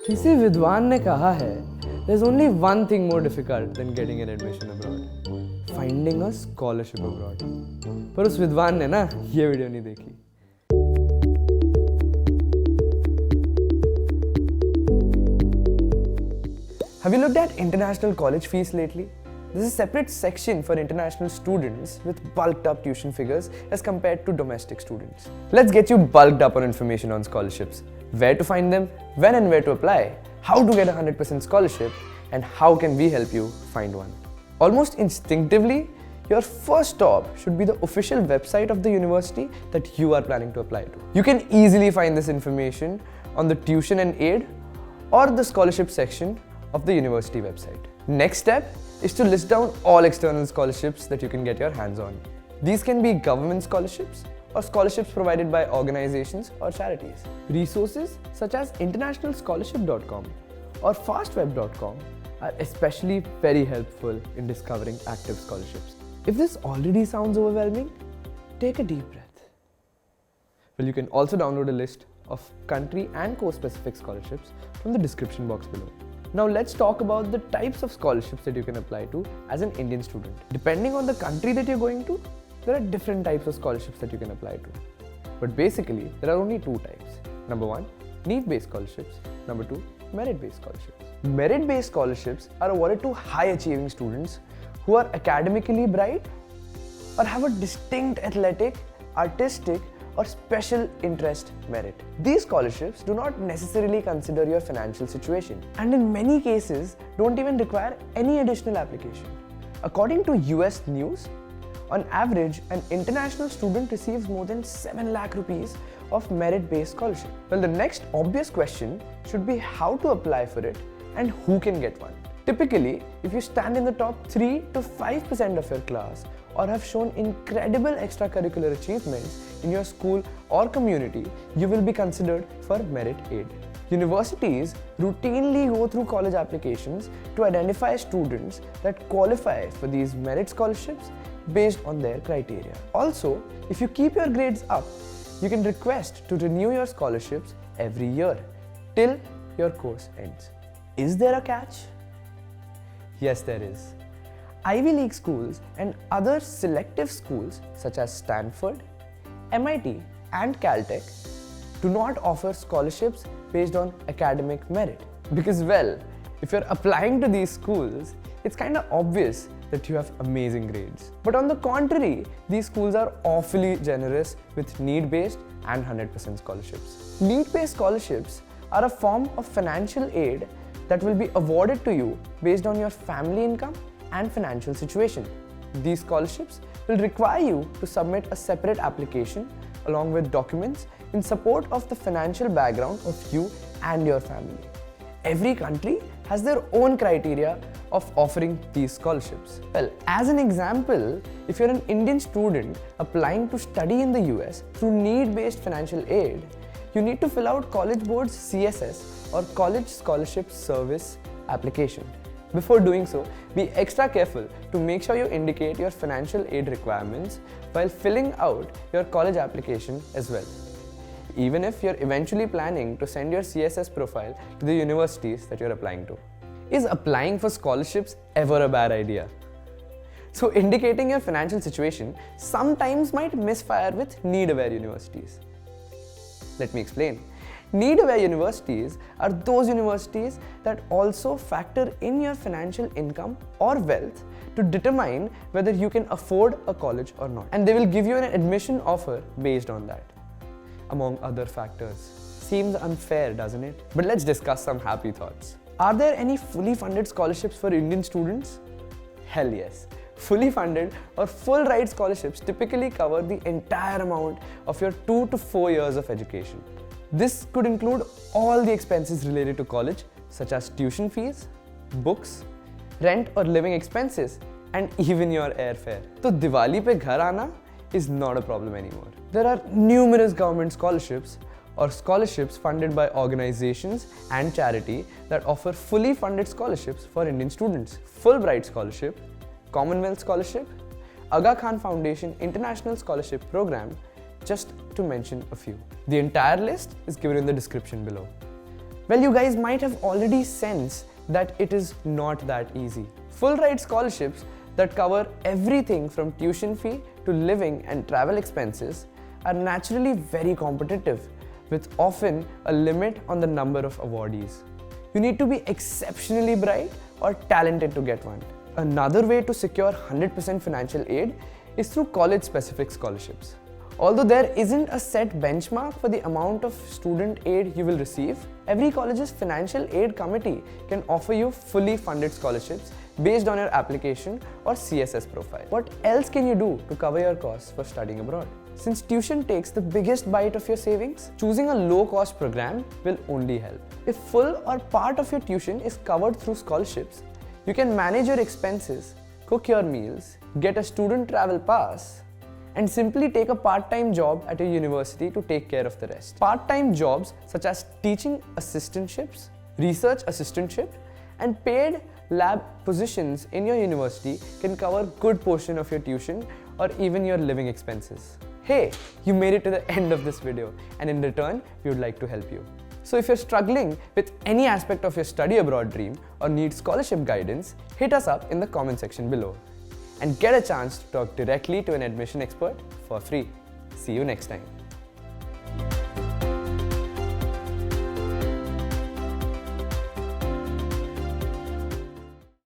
किसी विद्वान ने कहा है, there's only one thing more difficult than getting an admission abroad, finding a scholarship abroad. पर उस विद्वान ने ना ये वीडियो नहीं देखी. Have you looked at international college fees lately? There's a separate section for international students with bulked up tuition figures as compared to domestic students. Let's get you bulked up on information on scholarships. Where to find them, when and where to apply, how to get a 100% scholarship, and how can we help you find one. Almost instinctively, your first stop should be the official website of the university that you are planning to apply to. You can easily find this information on the tuition and aid or the scholarship section of the university website. Next step is to list down all external scholarships that you can get your hands on. These can be government scholarships or scholarships provided by organizations or charities. Resources such as internationalscholarship.com or fastweb.com are especially very helpful in discovering active scholarships. If this already sounds overwhelming, take a deep breath. Well, you can also download a list of country and course-specific scholarships from the description box below. Now let's talk about the types of scholarships that you can apply to as an Indian student. Depending on the country that you're going to, there are different types of scholarships that you can apply to. But basically, there are only two types. Number one, need-based scholarships. Number two, merit-based scholarships. Merit-based scholarships are awarded to high-achieving students who are academically bright or have a distinct athletic, artistic, or special interest merit. These scholarships do not necessarily consider your financial situation and in many cases don't even require any additional application. According to US News, on average, an international student receives more than 7 lakh rupees of merit-based scholarship. Well, the next obvious question should be how to apply for it and who can get one. Typically, if you stand in the top 3 to 5% of your class or have shown incredible extracurricular achievements in your school or community, you will be considered for merit aid. Universities routinely go through college applications to identify students that qualify for these merit scholarships based on their criteria. Also, if you keep your grades up, you can request to renew your scholarships every year till your course ends. Is there a catch? Yes, there is. Ivy League schools and other selective schools such as Stanford, MIT and Caltech do not offer scholarships based on academic merit. Because well, if you're applying to these schools, it's kind of obvious that you have amazing grades. But on the contrary, these schools are awfully generous with need-based and 100% scholarships. Need-based scholarships are a form of financial aid that will be awarded to you based on your family income and financial situation. These scholarships will require you to submit a separate application along with documents in support of the financial background of you and your family. Every country has their own criteria of offering these scholarships. Well, as an example, if you're an Indian student applying to study in the US through need-based financial aid, you need to fill out College Board's CSS or College Scholarship Service application. Before doing so, be extra careful to make sure you indicate your financial aid requirements while filling out your college application as well, even if you're eventually planning to send your CSS profile to the universities that you're applying to. Is applying for scholarships ever a bad idea? So indicating your financial situation sometimes might misfire with need-aware universities. Let me explain. Need-aware universities are those universities that also factor in your financial income or wealth to determine whether you can afford a college or not. And they will give you an admission offer based on that, among other factors. Seems unfair, doesn't it? But let's discuss some happy thoughts. Are there any fully funded scholarships for Indian students? Hell yes. Fully funded or full ride scholarships typically cover the entire amount of your 2 to 4 years of education. This could include all the expenses related to college, such as tuition fees, books, rent or living expenses, and even your airfare. So Diwali pe ghar aana is not a problem anymore. There are numerous government scholarships or scholarships funded by organizations and charity that offer fully funded scholarships for Indian students. Fulbright Scholarship, Commonwealth Scholarship, Aga Khan Foundation International Scholarship Program, just to mention a few. The entire list is given in the description below. Well, you guys might have already sensed that it is not that easy. Full ride scholarships that cover everything from tuition fee to living and travel expenses are naturally very competitive, with often a limit on the number of awardees. You need to be exceptionally bright or talented to get one. Another way to secure 100% financial aid is through college-specific scholarships. Although there isn't a set benchmark for the amount of student aid you will receive, every college's financial aid committee can offer you fully funded scholarships based on your application or CSS profile. What else can you do to cover your costs for studying abroad? Since tuition takes the biggest bite of your savings, choosing a low-cost program will only help. If full or part of your tuition is covered through scholarships, you can manage your expenses, cook your meals, get a student travel pass, and simply take a part-time job at your university to take care of the rest. Part-time jobs such as teaching assistantships, research assistantship, and paid lab positions in your university can cover a good portion of your tuition or even your living expenses. Hey, you made it to the end of this video, and in return, we would like to help you. So if you're struggling with any aspect of your study abroad dream or need scholarship guidance, hit us up in the comment section below and get a chance to talk directly to an admission expert for free. See you next time.